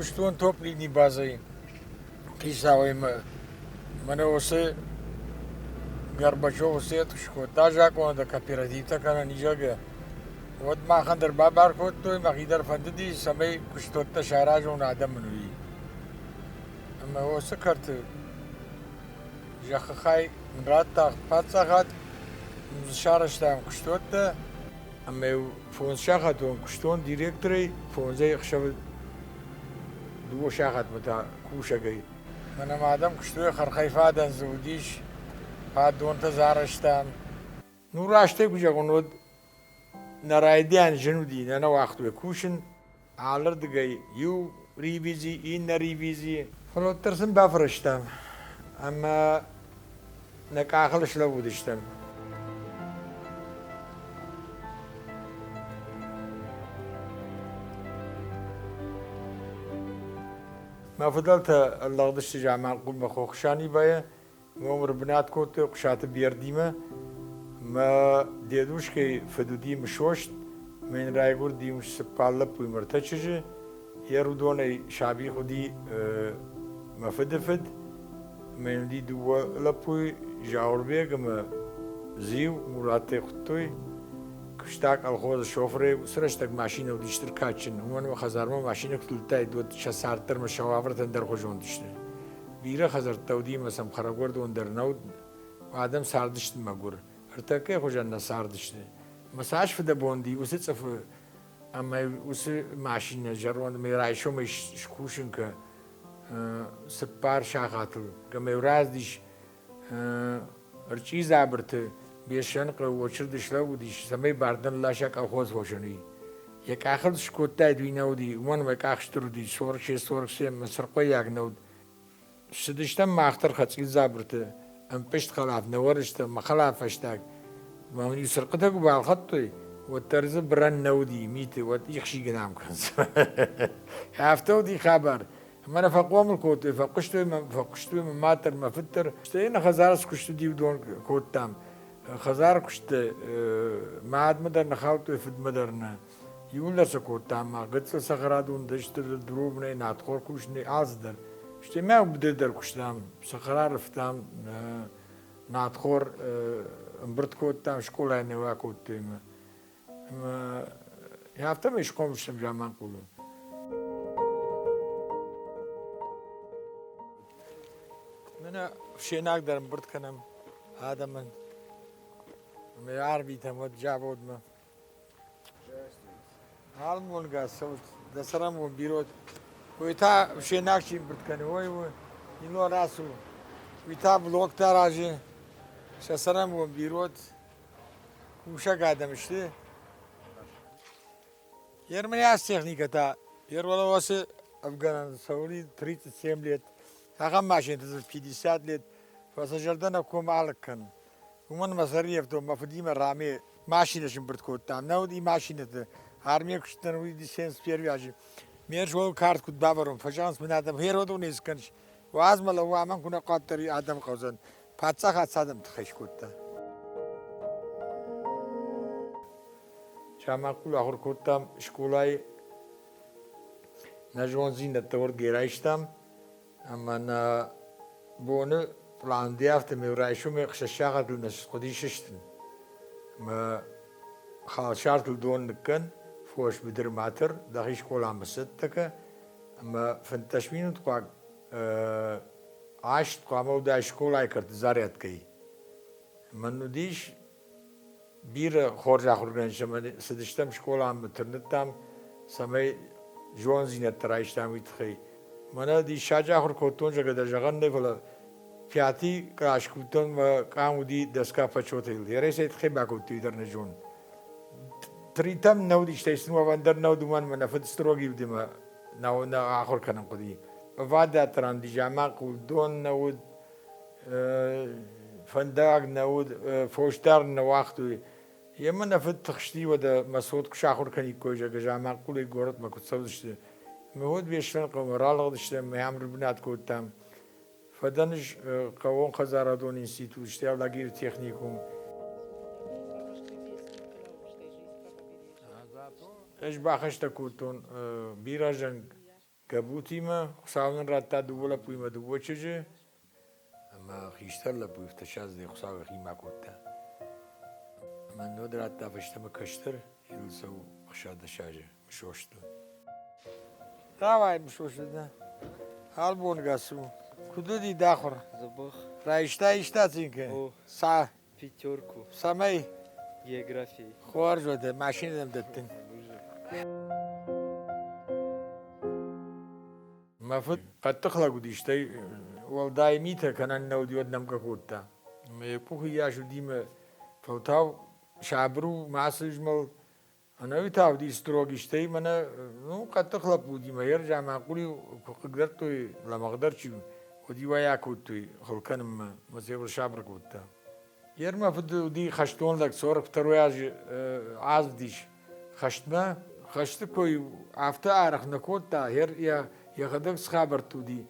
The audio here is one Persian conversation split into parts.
куштун топлини базой. Кисауем манеосе Горбачев сетушко. Даже он да кооперативта кана нижага. Вот махандер бабар кот той махидер фандди самай куштотта шаражон адам нуи. Ама осе карт жахахай мрата пацахат шараштам куштотта. Ама фон шахат он куштон директоры фонзай хшав دو شاخت متا کوشگی من آدم کشتوی خرخیفه دن زودیش بعد دون تزارشتم نور اشته کجا کنود نرایدیان جنودی نه وقت کوشن عالر دگی یو ریویزی این نریویزی فلو ترسم بفرشتم اما نکاخلش لودشتم ما فضلت الله دشت جامع قول ما خوخشاني بايا عمر بنات كنت قشات بيرديمة ما ديدوش كي فدودي مشوشت من رايقور دي مش سبالة بوي مرتشجة يرودوني شعبي خدي ما فد من دي دوا لبوي جاور بيغ ما زيو مراتي خطوي كشتاك الخوز شوفري وسرشتك ماشينه وديشتر كاتشن ومن خزارما ماشينه كتلتاي دوت شسارتر مشاوافرتن در خوجون دشتر بيره خزرت تودي مسم خرگورد اون در نود وادم ساردشت مگور ارتكي خوجن ساردشت مساش فدا بوندي وسصف اما وس ماشينه جرون ميرايشو مش شكوشن ك سپار شاخاتل كميراز ديش ارچي زابرت بيشن قوچر دشلا وديش سمي باردن لاشك اخوز وشني يك اخر شكوتا دوينودي ومن مكاخشتر دي سورشي مسرقو ياغنود شدشتم ماختر خصي زابرت ام پشت خلاف نورشت مخلافشتاك ما يسرقتك بالخطي والترز برن نودي ميت ويخشي قدام كنز هافتو دي خبر انا فقوم الكوت فقشتو من ماتر ما فتر اشتينا خزارس كشتو دي بدون كوتام خزار كشت معاد مدر نخاوتو فد مدرنا يقول سكوتام ما قد سخرادون دشت دروبني ناتخور كوشني ازدر اشتي ما بدر كشتام سخرار فتام ناتخور امبرت كوتام شكولا نوا كوتام ما يافتم ايش قومشتم جامان قولون من شيناك در امبرت كنم هذا من عربي تموت جابود ما هالمون قاسوت دسرم وبيروت ويتا شيناك شي برتكني وي ينو راسو ويتا بلوك تراجي شسرم وبيروت وشا قاعدة مشتي يرمني اس تكنيكا تا ير ولا واسه افغان سوري 37 ليت هغه ماشين 50 ليت فسجلدنا كوم علكن ومن مصاريف تو مفديم رامي ماشينه شمبرت كوتام نودي ماشينه армия күштен уйди сенс первяжи мер жол карт кут баваром фажанс мен адам херодон исканш вазмала ваман куна қаттари адам қозан патсах атсадам тхеш кутта чамакул ахур куттам школай нажон зинда тор герайштам ама на боны план диафте меврайшу ме хшашагат лнас қодишштин ма خالشارت دون نكن فوش بدر ماتر داخيش كولا مستك اما فنتشمين تقع عاش تقع مودا شكولا يكرت زاريات كي منو ديش بير خورجا خورجان شما سدشتم شكولا مترنتام سمي جوان زينة ترايشتام ويتخي منا دي شاجا خور كوتون جا قدر جغن نفلا فياتي كراش كوتون وكامو دي دسكا فچوتيل يري سيد خي باكو تيدر نجون تريتم نودي شتيسن وفندر نود من فد ستروغي بدما نو اخر كان قدي فادا تران دي جامع دون نود فنداق نود فوشتار نواختو يمنا فد تخشتي ودا مسعود كشاخر كان كوجا جامع كل غورت ما كنت سوزش مهود بيشن قمرال دشت ميامر بنات كوتام فدنش قوون خزارادون انستيتوت شتيا لاغير تكنيكوم ايش باخشت كوتون بيراجن Gabutiima xusaawen ratta duwola puima duwocheje ama xişterla bu ifteşaz de xusaga xima kotta. Man no ratta fıştama kaştır yılsa aşağıda şarjı mişoştu. Davay mişoştu. Albon gasu. Kudu di dakhor. Забах. Rayişta çünkü. О, Sa пятерку samay географии. xor jode maşin dem dettin. المفروض قد تخلقوا دي شتي والدايميتها كان نودي ودنم كوتا ما يبوه ياشو ديما فوتاو شعبرو مع سجمل انا ويتاو دي ستروغي شتي منا نو قد تخلقوا ديما يرجع معقولي قدرتو لما قدرتش ودي ويا كوتو خلقان مزيور شعبر كوتا يرما فدو دي خشتون لك صورك تروياج عاز ديش خشتما خشتكوي عفتا عرخ نكوتا هير يا خدك خبر تودي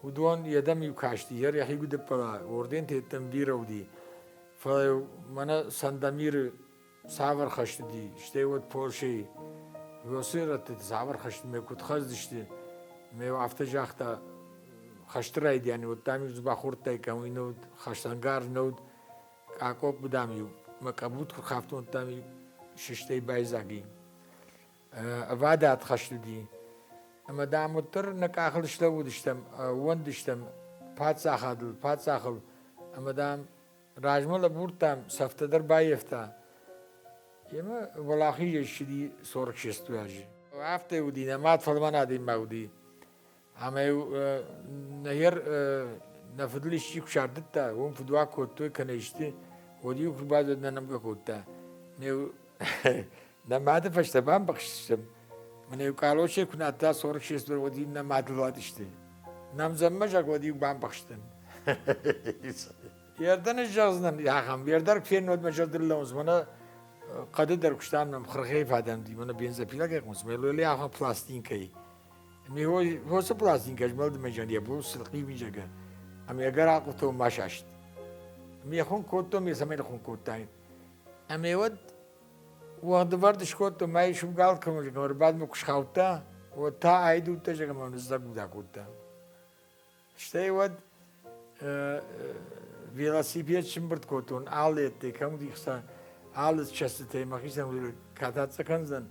ودون يدم يكاشتي هر يحيي قد بلا وردين تتنبير ودي فمنا سندمير سافر خشت دي شتي ود بورشي وصيرت سافر خشت ما كنت خزدشتي ما عفتا جاختا خشت رايد يعني قدامي زبا خورتاي كانو خشتنگار نود عقوب بدامي ما كبوت خافتون قدامي ششتي بايزاقي افادات خشت دي اما دامتر نکاخل شلو دشتم وند دشتم پات ساخل اما دام راجمل بورتم سفته در بایفتا یما ولاخی شدی سورک شستویاجی وافته ودی نمات فلمان آدم مودی اما نهر نفدلش چی کشاردت تا وم فدوا کوتوی کنیشتی ودیو کباز ننم کوتا نیو نمات فشتبام بخشتم من يقالوش كنا تا صورك شيء ودينا ما دلواتشتي نام زمجك وديو بام بخشتن يردن الجازنا يا خام يردرك فين ود مجد اللونز منا قد در كشتام نم خرخيف هذا دي منا بينزا بيلا كيقوس ميلو لي اخا بلاستين كي مي هو سو بلاستين كاج مال دمجان يبو سلقي بيجا ام يقرا قطو ما شاشت مي خون كوتو مي سمي خون كوتاين ام يود وقت وردش كوتو ما يشوف قال كم بعد ما كش خاوتا وتا عيدو تجا ما نزق بدا كوتا شتي ود велосипед شمبرت كوتون عالت كم دي خسا عالت شستي ما خيسن كاتات سكنزن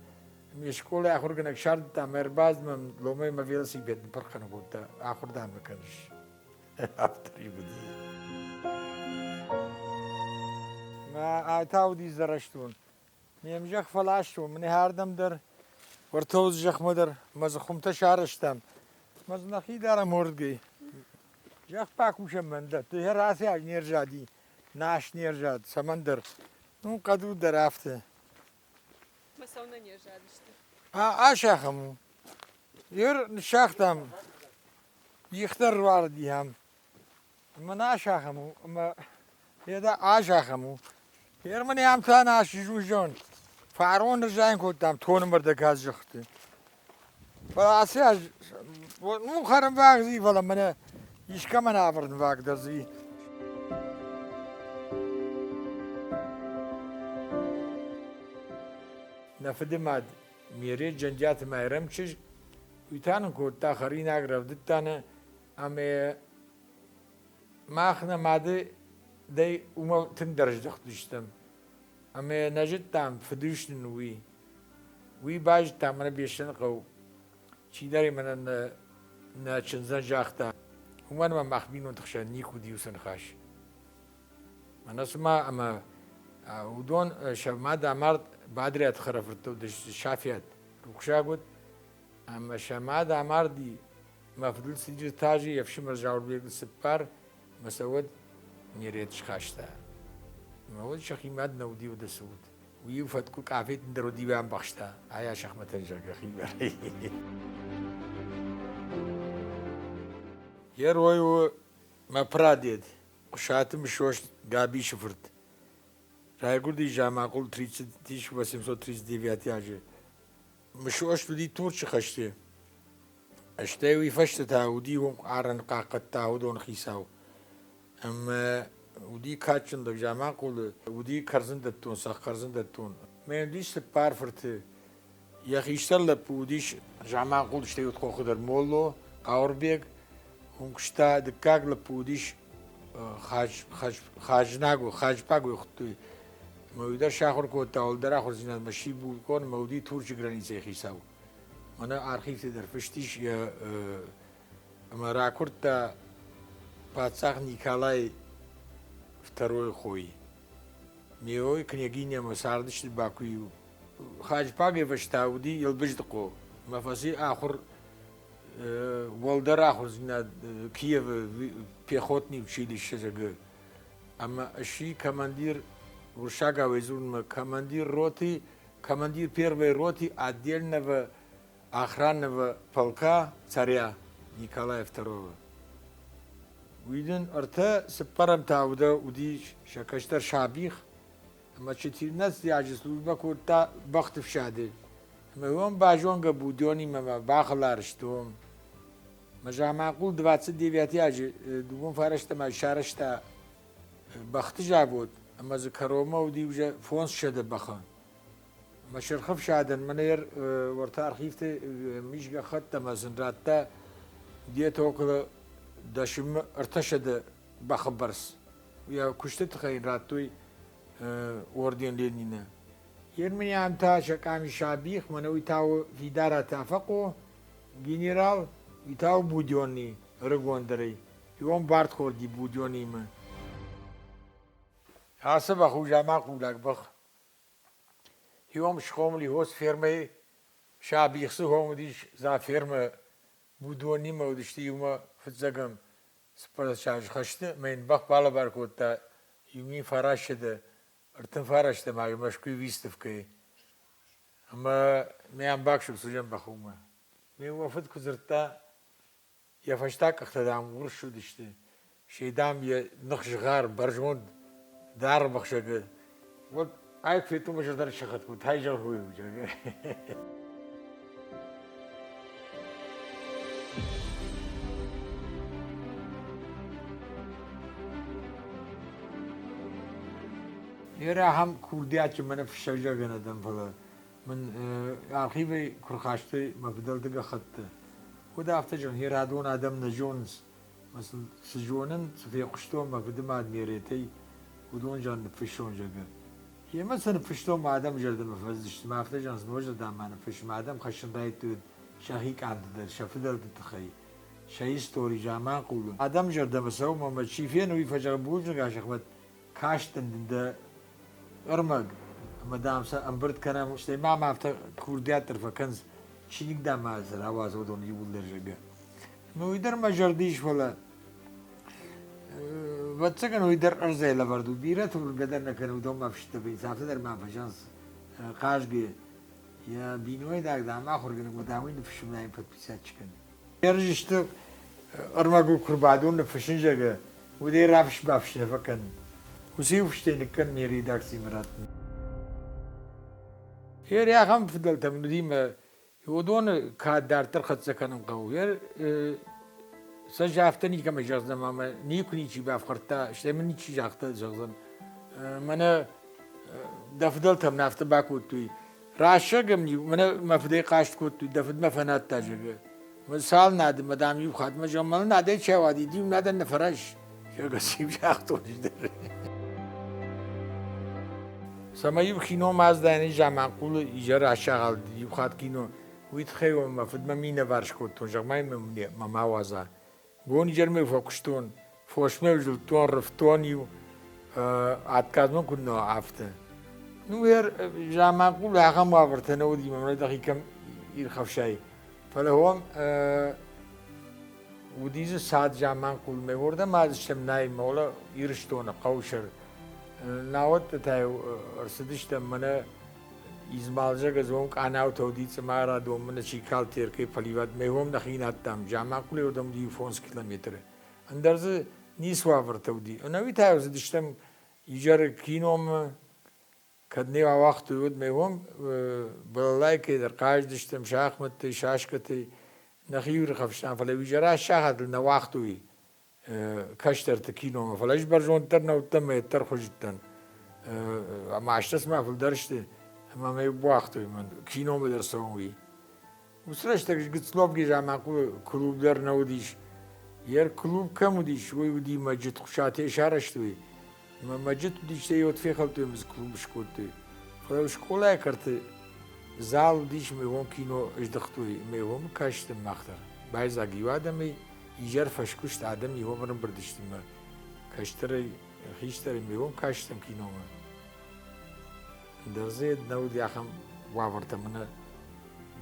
مشكول آخر كنك شرط تامر باز من لومي ما велосипед برخنا كوتا آخر دام كنش أفتري بدي ما عتاو دي زرشتون میمجخ فلاشتو من هردم در ورتوز جخ مدر مز خمتا شارشتم مز نخی دارم مردگی جخ پاکوشم من در تو هر راسی اج نرجادی ناش نرجاد سمندر اون قدو در افته مثلا نرجاد işte. آشاخمو یر نشاختم یختر واردی هم من آشاخمو اما یدا آشاخمو یر من هم تا ناشیجو جون فارون رجعين كنتم تون مردك هالجختي فلا أسياج مو خرم واق زي فلا منا يش كمان عبرن واق در زي نفد ماد ميري جنجات ما يرمشش ويتان كنت آخرين أقرب دتانا أما ما أخنا مادي دي وما تندرج دختشتم اما نجد تام فدوشن وی باج تام من بیشتن قو چی داری من نه چنزن جاختا ومن ما مخبینون تخشن نیکو دیوسن خاش من اسمع اما ودون شما دامرد بادری اتخرفتو دش شافیت روکشا گود اما شما دامردی مفضل سیجر تاجی یفشم رجاور بیگ سپار مسود میریتش خاشتا ما هو شخي مادنا ودي ودا سود ويوفد كل قافيت ندرو دي بام بخشتا عيا شخ متنجا خي يروي ما براديد وشاتم شوش غابي شفرت رايقول دي جامع قول تيش وسمسو تريس ديفيات ياجي مشوش ودي تورش خشتي اشتاوي فشتتا ودي هم عارن قاقتا ودون خيساو اما ودي كاتشن دو جامع قول ودي كرزن دتون سخ كرزن دتون من ليش بارفرت Yaxişler la pudiş zaman kul işte yutku kadar mollo Auerbek unkşta dikkak la pudiş hajnago hajpago xtu مویده شهر کو تولدر آخر زینات ماشی بود کن مودی تورچ گرانیزه خیساو من آرخیف در فشتیش یا اما راکورد تا پادشاه نیکالای второй خوی میوی کنیگینی مساردش باکوی خاج پاگی فشتاودی یلبج دقو مفاسی آخر ولدر آخر زینات کیف پیخوتنی وچیلیش زگه اما اشی کماندیر Ушага везун командир роты, командир первой роты отдельного охранного полка царя Николая II. Уйден арта сепарам тауда удиш шакаштар шабих, ама 14 яжи служба курта бахтов шаде. Меон бажонга будёни мама бахларштом. Мажа мaqul 29 яжи дугон фарашта ма шарашта бахти жабот. اما ذکروما و دیوجه فونس شده بخان ما شرخف شادن منیر ورتا archivte میشگه خط مثلا راتا دیت اوکل داشم ارتشده بخبرس یا کشته تخین راتوی وردین لینینه یرمنی هم تا شکامی شابیخ منوی تاو فیدارا تافقو گینرال تاو بودیونی رگوندری یوم بارد خوردی بودیونی من حسب خوجا معقولك بخ يوم شخوم لي هوس فيرمي شعب يخسو هم ديش زا فيرمة بودوني ما ودشتي يوم فتزقم سبرد شاج خشت من بخ بالا باركوتا يومين فراش ده ارتن فراش ده ماغي مشكوي ويستف كي اما ميان باكشو سجن بخوما مي وفد كزرتا يفشتاك اختدام ورشو دشتي شيدام ينخش غار برجوند دار بخشگه و آیک فیتو مجرد در شخص بود های جا هوی بجاگه یه هم کوردیات که من فشاجا گندم فلا من آخیب کرخاشته مفدل دقه خطه خود هفته جان هیر هدون آدم نجونز مثلا سجونن في قشتو مفدل ما میریتی ودون جان نفشون جگه یه مثلا نفشتون مادام جرده مفزدشت ما افته جان زنوجه دام من نفش مادام خشن رای تو شهی کند در شفدر تخی شهی ستوری جامان قولون آدم جرده مساو ما چیفین وی فجر بوج نگاش خبت کاشتن ده ارمگ مدام سا امبرد کنم işte ما افته کوردیات طرف کنز چیک دام مازر آواز ودون یبول در جگه نویدر ما جردیش ولا واتساقن ويدر أرزاي لبردو بيرة والقدر نكنو دوم ما فيش تبي سافر در ما فشانس قاشقي يا بينوي داك دام آخر كنا قدامين نفشم نايم فت بيسات شكن يرجشت أرماقو كربادون نفشن جاقة ودي رافش بافش نفكن وسيو فشتي نكن ميري داك سيمراتن ير يا خم فضل تمنو ما يودون كاد دار ترخص سكنم قوي ير سجافتني كما جازنا ما نيكوني شي بافخرتا شتي مني شي جاختا جازن منا دفدلتم نافت باكوتي راشقمني منا ما فدي قاشت كوتي دفد ما فنات تاجه مثال ناد مدام يو خدمه جمل ناد شوادي دي ناد نفرش شو سيب جاختو جدر سما يو خينو مازداني جامع قول يجر اشغال يو خد كينو ويتخيو ما فد ما مينه ورش كوتو جمعي ما ماوازا گونی جرمه فوقشتون فوشمه وجلتون رفتونیو عادکازمون کنه عفته نویر جامع قول هاگم وابرتنه ودی من دقیقاً ایرخفشای فلهم ودیز ساعت جامع قول میورده مازشم نای مولا ایرشتونه قوشر ناوت تایو ارسدشتم منه İzmalca gazonk anav tavdit samara domne çikal terke palivat mehom nakhin attam jama kule odam di 10 kilometre andarze niswa vartavdi onavi tayz dishtem ijar kinom kadne vaqt ud mehom balay ke der qaj dishtem shaqmat shashkati nakhir khafshan falavi jara shahad na waqtu kashter kinom falaj barjon terna utam ter khujtan ma ashtas ma fil darshte اما می باختوی من کینو بدرسوی وسرش تکش گتسلوب گیجا معقول کلوب در نودیش یر کلوب کم ودیش وی ودی مجد خشاته اشارش توی ما مجد ودیش تیوت فی خلطوی مز کلوبش کودتوی خداوش کولای کرده زال ودیش میوم کینو اجدختوی میوم کاشتم مختر باید زگیو آدمی ایجار فشکشت آدمی هم برم برداشتیم کاشتری خیشتری میوم کاشتم کینو ما درزید نودی آخم وابرت منه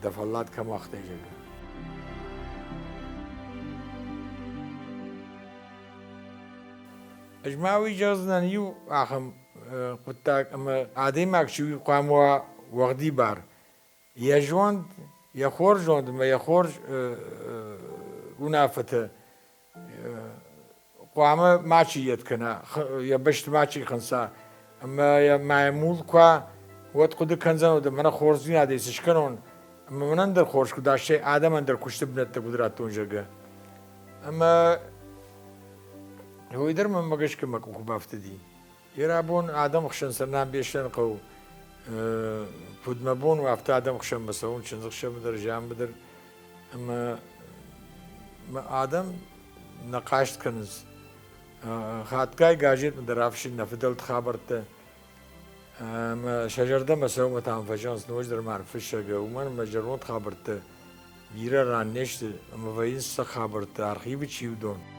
دفعات کم وقت ایجاد اجماعی جاز ننیو آخم قطع اما عادی مکشوی قاموا وقتی بار یا جوند یا خور جوند ما یا خور ونافته قامه ماشي يتكنا يا بشت ماشي خنسا اما يا معمول كوا وقت قد كنزن ود من خورزين هذا يسكنون اما من اندر خورش كدا شيء آدم اندر كشت بنت قدراتون جرجا اما هو يدر من مقش كم كوبافتدي يرابون آدم خشن سرنام بيشن قو فود مبون وافت آدم خشن مسون شنزق شم بدر جام بدر اما آدم نقاشت کنز خاتكاي قاجيت من درافشين نفدلت خابرته شجرده مسوم تام فجانس نوجدر معرفشه ومن مجرون خابرته بيرا رانيشت اما وين خابرته ارخيب تشيودون